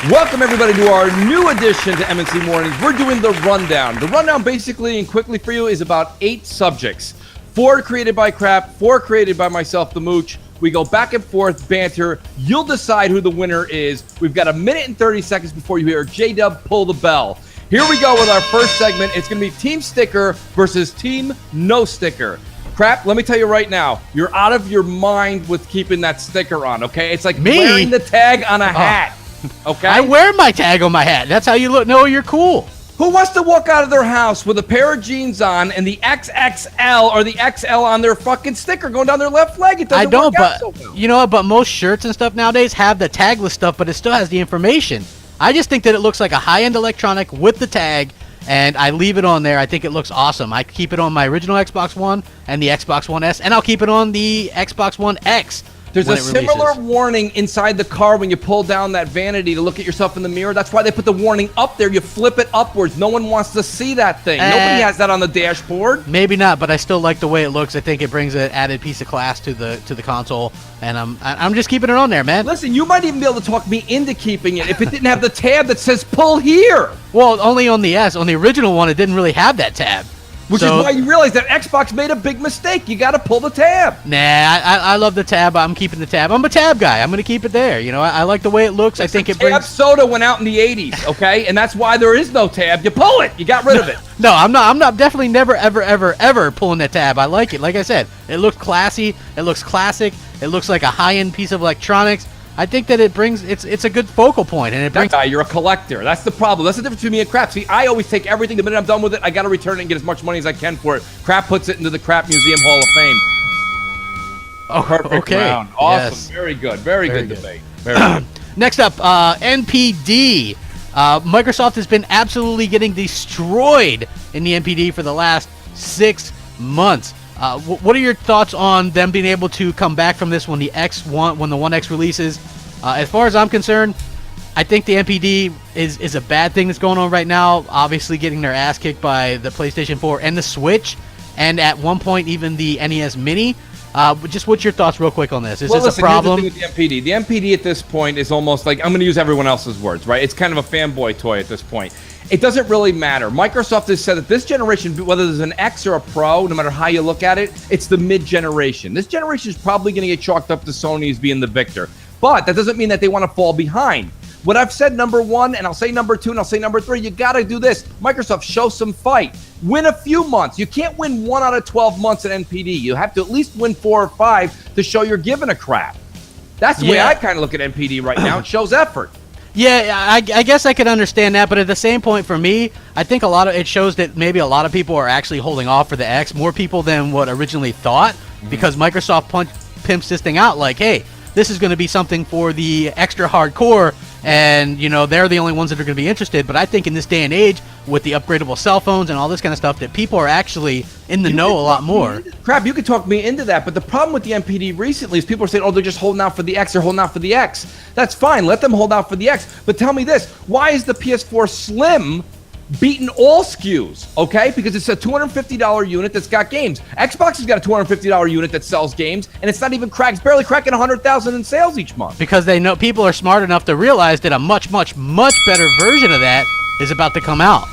Welcome, everybody, to our new edition to MNC Mornings. We're doing the rundown. The rundown, basically and quickly for you, is about 8 subjects. 4 created by Crap, 4 created by myself, the Mooch. We go back and forth, banter. You'll decide who the winner is. We've got 1 minute and 30 seconds before you hear J-Dub pull the bell. Here we go with our first segment. It's going to be Team Sticker versus Team No Sticker. Crap, let me tell you right now, you're out of your mind with keeping that sticker on, okay? It's like wearing the tag on a hat. Okay. I wear my tag on my hat. That's how you know you're cool. Who wants to walk out of their house with a pair of jeans on and the XXL or the XL on their fucking sticker going down their left leg? It doesn't I don't, work out but so well. you know what? But most shirts and stuff nowadays have the tagless stuff, but it still has the information. I just think that it looks like a high-end electronic with the tag, and I leave it on there. I think it looks awesome. I keep it on my original Xbox One and the Xbox One S, and I'll keep it on the Xbox One X. There's a similar warning inside the car when you pull down that vanity to look at yourself in the mirror. That's why they put the warning up there. You flip it upwards. No one wants to see that thing. Nobody has that on the dashboard. Maybe not, but I still like the way it looks. I think it brings an added piece of class to the console, and I'm just keeping it on there, man. Listen, you might even be able to talk me into keeping it if it didn't have the tab that says pull here. Well, only on the S. On the original one, it didn't really have that tab. Which is why you realize that Xbox made a big mistake. You got to pull the tab. Nah, I love the tab. I'm keeping the tab. I'm a tab guy. I'm going to keep it there. You know, I like the way it looks. I think it brings... Tab soda went out in the 80s, okay? And that's why there is no tab. You pull it. You got rid of it. No, I'm not definitely never, ever pulling that tab. I like it. Like I said, it looks classy. It looks classic. It looks like a high-end piece of electronics. I think that it brings it's a good focal point, and it brings. That guy, you're a collector. That's the problem. That's the difference between me and Crap. See, I always take everything. The minute I'm done with it, I got to return it and get as much money as I can for it. Crap puts it into the Crap Museum Hall of Fame. Oh, perfect okay. round. Awesome. Yes. Very good. Very good debate. Very good. Next up, NPD. Microsoft has been absolutely getting destroyed in the NPD for the last 6 months. What are your thoughts on them being able to come back from this when the One X releases? As far as I'm concerned, I think the NPD is a bad thing that's going on right now. Obviously, getting their ass kicked by the PlayStation 4 and the Switch, and at one point even the NES Mini. Just what's your thoughts, real quick, on this? Is this a problem? Here's the thing with the NPD. The NPD at this point is almost like, I'm going to use everyone else's words, right? It's kind of a fanboy toy at this point. It doesn't really matter. Microsoft has said that this generation, whether there's an X or a Pro, no matter how you look at it, it's the mid-generation. This generation is probably going to get chalked up to Sony as being the victor. But that doesn't mean that they want to fall behind. What I've said, number 1, and I'll say number 2, and I'll say number 3, you got to do this. Microsoft, show some fight. Win a few months. You can't win 1 out of 12 months at NPD. You have to at least win 4 or 5 to show you're giving a crap. That's the way I kind of look at NPD right now. It shows effort. Yeah, I guess I could understand that, but at the same point, for me, I think it shows that maybe a lot of people are actually holding off for the X, more people than what originally thought, because Microsoft pimps this thing out like, hey, this is going to be something for the extra hardcore, and you know they're the only ones that are going to be interested. But I think in this day and age, with the upgradable cell phones and all this kind of stuff, that people are actually in the know a lot more. Crap, you could talk me into that, but the problem with the NPD recently is people are saying, oh, they're just holding out for the X, they're holding out for the X. That's fine, let them hold out for the X. But tell me this, why is the PS4 Slim beating all SKUs, okay? Because it's a $250 unit that's got games. Xbox has got a $250 unit that sells games, and it's not even it's barely cracking 100,000 in sales each month. Because they know people are smart enough to realize that a much, much, much better version of that is about to come out.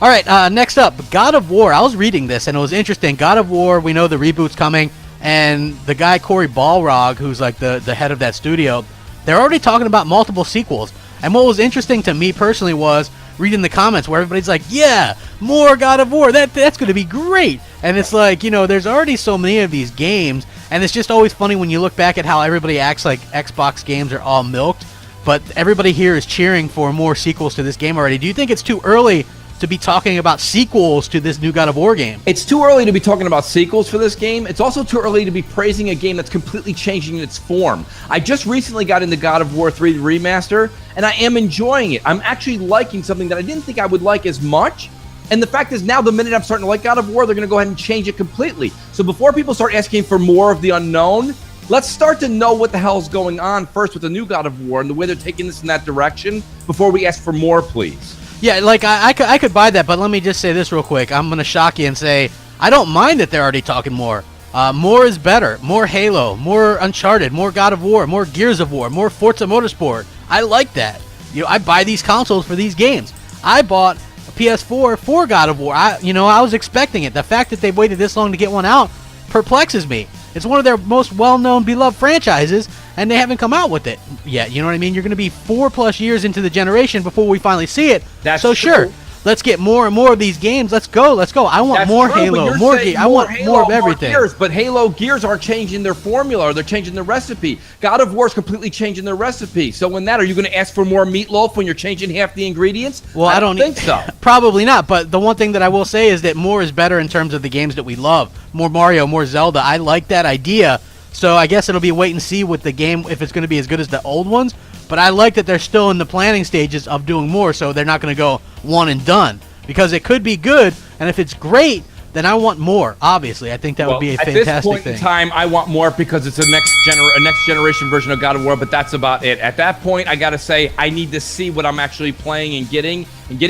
All right, next up, God of War. I was reading this, and it was interesting. God of War, we know the reboot's coming, and the guy, Cory Balrog, who's like the head of that studio, they're already talking about multiple sequels. And what was interesting to me personally was reading the comments where everybody's like, yeah, more God of War, that's going to be great. And it's like, you know, there's already so many of these games, and it's just always funny when you look back at how everybody acts like Xbox games are all milked, but everybody here is cheering for more sequels to this game already. Do you think it's too early to be talking about sequels to this new God of War game? It's too early to be talking about sequels for this game. It's also too early to be praising a game that's completely changing its form. I just recently got into God of War 3 Remaster, and I am enjoying it. I'm actually liking something that I didn't think I would like as much. And the fact is, now the minute I'm starting to like God of War, they're going to go ahead and change it completely. So before people start asking for more of the unknown, let's start to know what the hell's going on first with the new God of War and the way they're taking this in that direction before we ask for more, please. Yeah, like I could buy that, but let me just say this real quick. I'm going to shock you and say I don't mind that they're already talking more. More is better. More Halo, more Uncharted, more God of War, more Gears of War, more Forza Motorsport. I like that. I buy these consoles for these games. I bought a PS4 for God of War. I was expecting it. The fact that they've waited this long to get one out perplexes me. It's one of their most well-known, beloved franchises, and they haven't come out with it yet. You know what I mean? You're going to be 4+ years into the generation before we finally see it. That's so true. Sure. Let's get more and more of these games. Let's go. I want more Halo, I want more of everything. Gears, but Halo Gears aren't changing their formula, or they're changing their recipe. God of War is completely changing their recipe. So in that, are you going to ask for more meatloaf when you're changing half the ingredients? Well, I don't think so. Probably not. But the one thing that I will say is that more is better in terms of the games that we love. More Mario, more Zelda. I like that idea. So I guess it'll be wait and see with the game if it's going to be as good as the old ones. But I like that they're still in the planning stages of doing more, so they're not going to go one and done. Because it could be good, and if it's great, then I want more. Obviously, I think that would be a fantastic thing. At this point in time, I want more because it's a next generation version of God of War. But that's about it. At that point, I gotta say I need to see what I'm actually playing and getting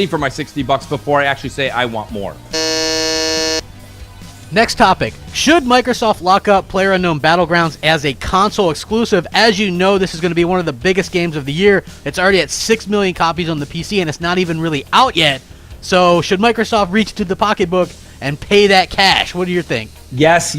for my $60 before I actually say I want more. Next topic. Should Microsoft lock up PlayerUnknown Battlegrounds as a console exclusive? As you know, this is going to be one of the biggest games of the year. It's already at 6 million copies on the PC, and it's not even really out yet. So should Microsoft reach into the pocketbook and pay that cash? What do you think? Yes.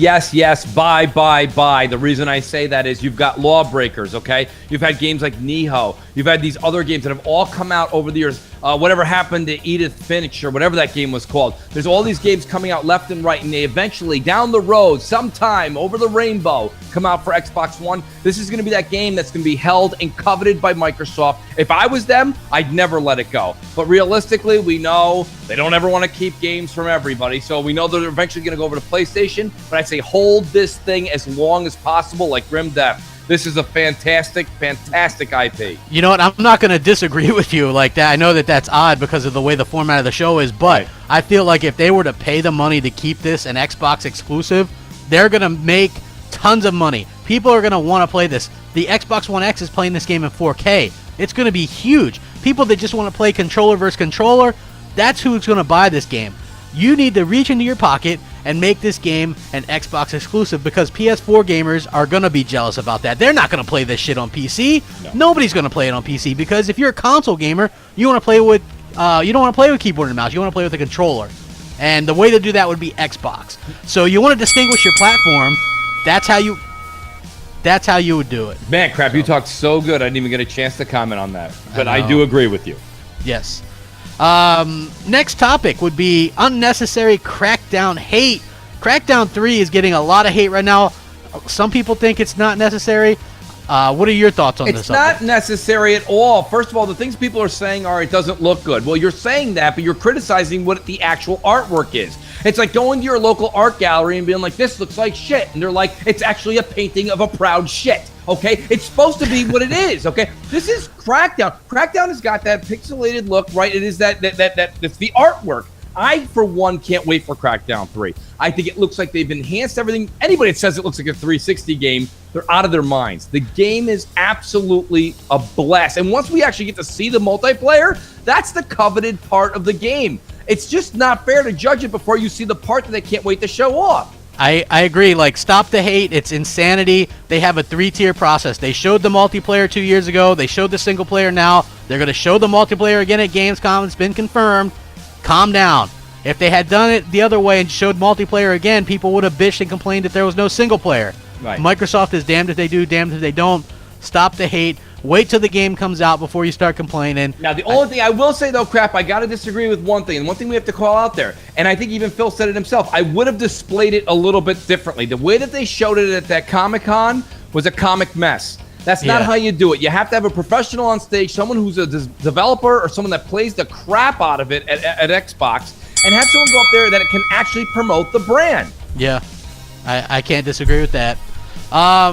Buy. The reason I say that is you've got Lawbreakers, okay? You've had games like Nihon. You've had these other games that have all come out over the years. Whatever happened to Edith Finch or whatever that game was called. There's all these games coming out left and right, and they eventually, down the road, sometime over the rainbow, come out for Xbox One. This is going to be that game that's going to be held and coveted by Microsoft. If I was them, I'd never let it go. But realistically, we know they don't ever want to keep games from everybody, so we know they're eventually going to go over to PlayStation. But I'd say hold this thing as long as possible, like Grim Death. This is a fantastic IP. You know what? I'm not going to disagree with you like that. I know that that's odd because of the way the format of the show is, but right. I feel like if they were to pay the money to keep this an Xbox exclusive, they're going to make tons of money. People are going to want to play this. The Xbox One X is playing this game in 4K. It's going to be huge. People that just want to play controller versus controller, that's who's going to buy this game. You need to reach into your pocket and make this game an Xbox exclusive because PS4 gamers are going to be jealous about that. They're not going to play this shit on PC. No. Nobody's going to play it on PC because if you're a console gamer, you want to play with you don't want to play with keyboard and mouse. You want to play with a controller. And the way to do that would be Xbox. So you want to distinguish your platform. That's how you would do it. Man, Crap, you talked so good. I didn't even get a chance to comment on that. But I do agree with you. Yes. Next topic would be unnecessary Crackdown hate. Crackdown 3 is getting a lot of hate right now. Some people think it's not necessary. What are your thoughts on this? It's not necessary at all. First of all, the things people are saying are it doesn't look good. Well, you're saying that, but you're criticizing what the actual artwork is. It's like going to your local art gallery and being like, this looks like shit. And they're like, it's actually a painting of a proud shit. Okay? It's supposed to be what it is. Okay? This is Crackdown. Crackdown has got that pixelated look, right? It is it's the artwork. I, for one, can't wait for Crackdown 3. I think it looks like they've enhanced everything. Anybody that says it looks like a 360 game, they're out of their minds. The game is absolutely a blast. And once we actually get to see the multiplayer, that's the coveted part of the game. It's just not fair to judge it before you see the part that they can't wait to show off. I agree. Like, stop the hate. It's insanity. They have a 3-tier process. They showed the multiplayer 2 years ago. They showed the single player now. They're going to show the multiplayer again at Gamescom. It's been confirmed. Calm down. If they had done it the other way and showed multiplayer again, people would have bitched and complained that there was no single player. Right. Microsoft is damned if they do, damned if they don't. Stop the hate. Wait till the game comes out before you start complaining. Now, the only thing I will say, though, Crap, I got to disagree with one thing. And one thing we have to call out there, and I think even Phil said it himself, I would have displayed it a little bit differently. The way that they showed it at that Comic-Con was a comic mess. That's not how you do it. You have to have a professional on stage, someone who's a developer or someone that plays the crap out of it at Xbox, and have someone go up there that it can actually promote the brand. Yeah, I can't disagree with that.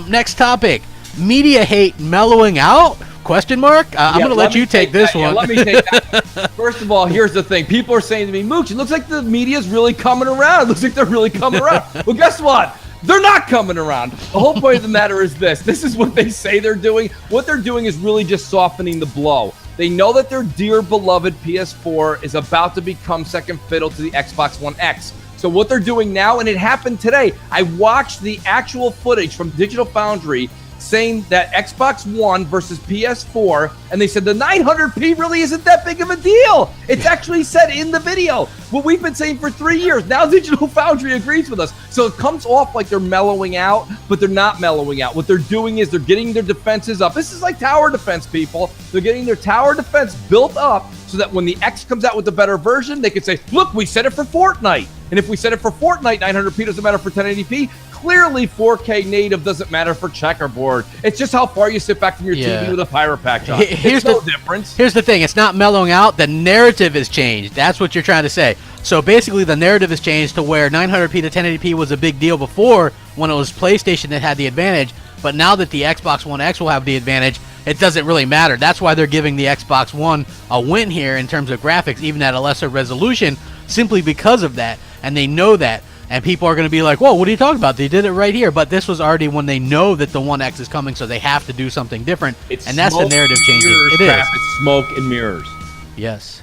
Next topic. Media hate mellowing out? Question mark? I'm going to let you take this one. Yeah, let me take that. First of all, here's the thing. People are saying to me, Mooch, it looks like the media's really coming around. It looks like they're really coming around. Well, guess what? They're not coming around. The whole point of the matter is this. This is what they say they're doing. What they're doing is really just softening the blow. They know that their dear beloved PS4 is about to become second fiddle to the Xbox One X. So what they're doing now, and it happened today, I watched the actual footage from Digital Foundry saying that Xbox One versus PS4, and they said the 900p really isn't that big of a deal. It's actually said in the video what we've been saying for 3 years. Now Digital Foundry agrees with us. So it comes off like they're mellowing out, but they're not mellowing out. What they're doing is they're getting their defenses up. This is like tower defense, people. They're getting their tower defense built up so that when the X comes out with the better version, they can say, look, we said it for Fortnite. And if we said it for Fortnite, 900p doesn't matter for 1080p. Clearly, 4K native doesn't matter for checkerboard. It's just how far you sit back from your TV with a pirate pack on. Here's no difference. Here's the thing. It's not mellowing out. The narrative has changed. That's what you're trying to say. So basically, the narrative has changed to where 900p to 1080p was a big deal before when it was PlayStation that had the advantage. But now that the Xbox One X will have the advantage, it doesn't really matter. That's why they're giving the Xbox One a win here in terms of graphics, even at a lesser resolution, simply because of that. And they know that. And people are going to be like, whoa, what are you talking about? They did it right here. But this was already when they know that the One X is coming, so they have to do something different. And that's the narrative changes. It is. It's smoke and mirrors. Yes.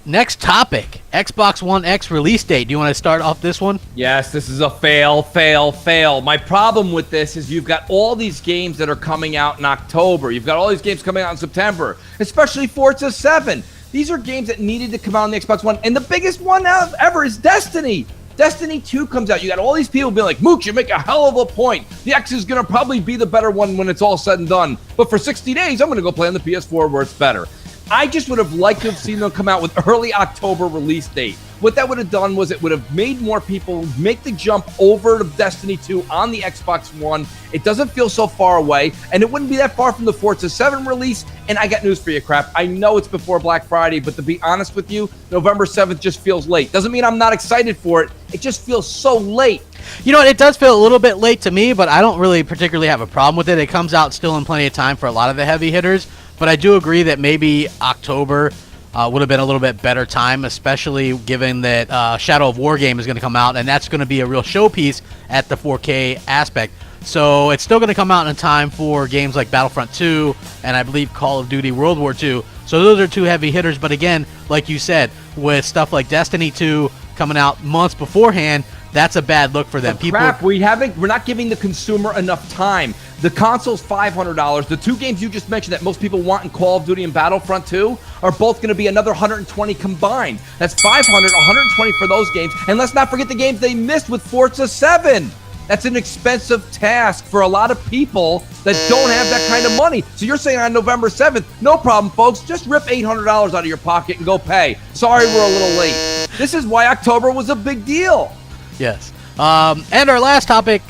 Next topic, Xbox One X release date. Do you want to start off this one? Yes, this is a fail, fail, fail. My problem with this is you've got all these games that are coming out in October. You've got all these games coming out in September, especially Forza 7. These are games that needed to come out on the Xbox One, and the biggest one out of ever is Destiny. Destiny 2 comes out. You got all these people being like, Mooch, you make a hell of a point. The X is going to probably be the better one when it's all said and done. But for 60 days, I'm going to go play on the PS4 where it's better. I just would have liked to have seen them come out with early October release date. What that would have done was it would have made more people make the jump over to Destiny 2 on the Xbox One. It doesn't feel so far away, and it wouldn't be that far from the Forza 7 release. And I got news for you, Crap. I know it's before Black Friday, but to be honest with you, November 7th just feels late. Doesn't mean I'm not excited for it. It just feels so late. You know what? It does feel a little bit late to me, but I don't really particularly have a problem with it. It comes out still in plenty of time for a lot of the heavy hitters. But I do agree that maybe October would have been a little bit better time, especially given that Shadow of War game is going to come out, and that's going to be a real showpiece at the 4K aspect. So it's still going to come out in time for games like Battlefront 2 and I believe Call of Duty World War 2. So those are two heavy hitters. But again, like you said, with stuff like Destiny 2 coming out months beforehand, that's a bad look for them. Crap, we're not giving the consumer enough time. The console's $500. The two games you just mentioned that most people want in Call of Duty and Battlefront 2 are both going to be another $120 combined. That's $500, $120 for those games. And let's not forget the games they missed with Forza 7. That's an expensive task for a lot of people that don't have that kind of money. So you're saying on November 7th, no problem, folks. Just rip $800 out of your pocket and go pay. Sorry, we're a little late. This is why October was a big deal. Yes. And our last topic,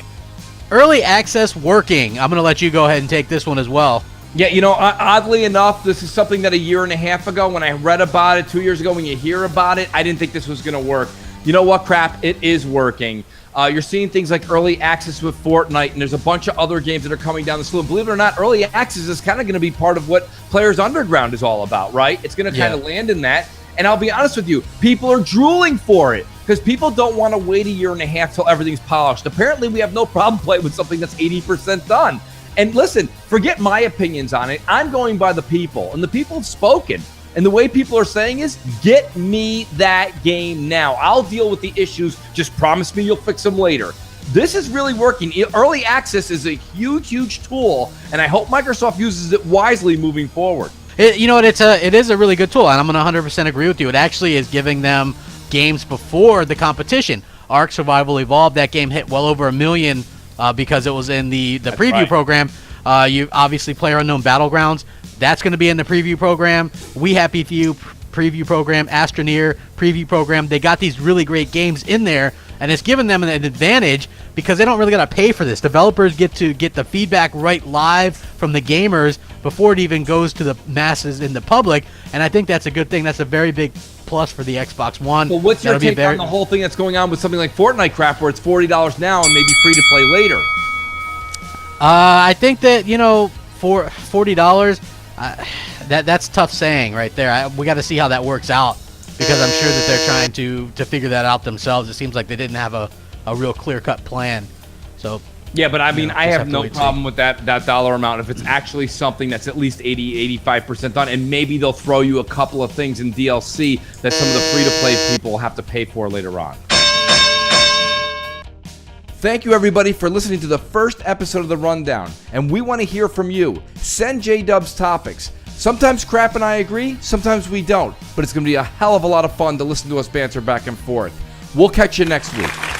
early access working. I'm going to let you go ahead and take this one as well. Yeah, you know, oddly enough, this is something that a year and a half ago when I read about it, 2 years ago when you hear about it, I didn't think this was going to work. You know what, Crap? It is working. You're seeing things like early access with Fortnite, and there's a bunch of other games that are coming down the slope. Believe it or not, early access is kind of going to be part of what Players Underground is all about, right? It's going to kind of land in that. And I'll be honest with you, people are drooling for it because people don't want to wait a year and a half till everything's polished. Apparently, we have no problem playing with something that's 80% done. And listen, forget my opinions on it. I'm going by the people, and the people have spoken. And the way people are saying is, get me that game now. I'll deal with the issues. Just promise me you'll fix them later. This is really working. Early access is a huge, huge tool, and I hope Microsoft uses it wisely moving forward. You know what? It is a really good tool, and I'm going to 100% agree with you. It actually is giving them games before the competition. Ark Survival Evolved, that game hit well over 1 million because it was in the preview program. You obviously PlayerUnknown Battlegrounds. That's going to be in the preview program. We Happy Few preview program, Astroneer preview program. They got these really great games in there, and it's given them an advantage because they don't really got to pay for this. Developers get to get the feedback right live from the gamers before it even goes to the masses in the public, and I think that's a good thing. That's a very big plus for the Xbox One. Well, what's your take on the whole thing that's going on with something like Fortnite Crap, where it's $40 now and maybe free to play later? I think that, you know, for $40, that's tough saying right there. We got to see how that works out because I'm sure that they're trying to figure that out themselves. It seems like they didn't have a real clear-cut plan. So yeah, but I mean, I have no problem with that dollar amount if it's Mm-hmm. actually something that's at least 80-85% done, and maybe they'll throw you a couple of things in DLC that some of the free-to-play people will have to pay for later on. Thank you, everybody, for listening to the first episode of The Rundown. And we want to hear from you. Send J-Dubs topics. Sometimes Crap and I agree, sometimes we don't. But it's going to be a hell of a lot of fun to listen to us banter back and forth. We'll catch you next week.